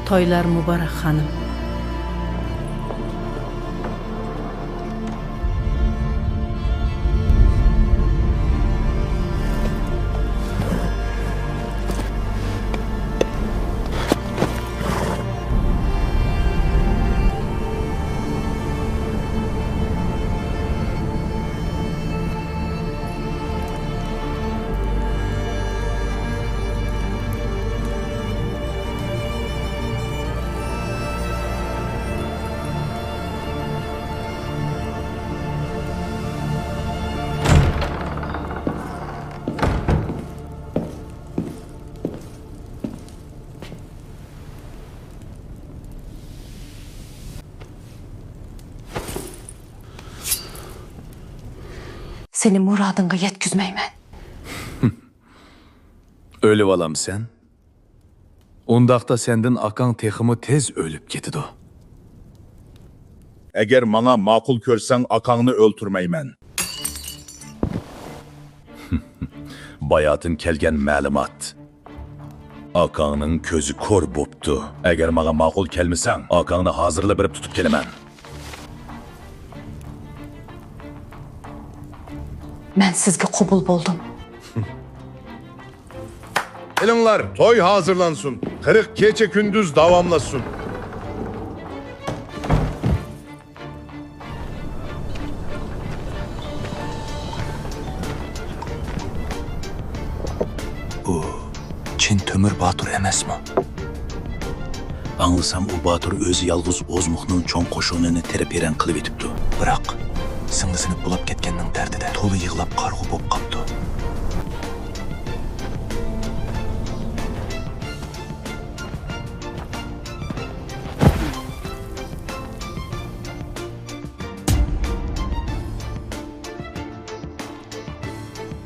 Toylar mübarek hanım. Senin muradınga yetkizmeymen. Ölüp alam sen. Ondaqda senden akan teximi tez ölüp ketidi. Eğer mana makul körsen akanını öldürmeymen. Bayatın kelgen ma'lumat. Akanın közü kor boptu. Eğer mağa makul kelmesen, akanını hazırla berip tutup kelemen. Ben sizge kubul buldum. Elinler, toy hazırlansın. Kırık gece gündüz davamlasın. Çin Tömür Batur emes mi? Anlısam o Batur özü yalğız Ozmuq'nun çoğun koşuğunu tereperen kılıp etipdi. Bırak, singlisini bulup ketkeninin derdide. Tolu yığılap qarğı bop kaptı.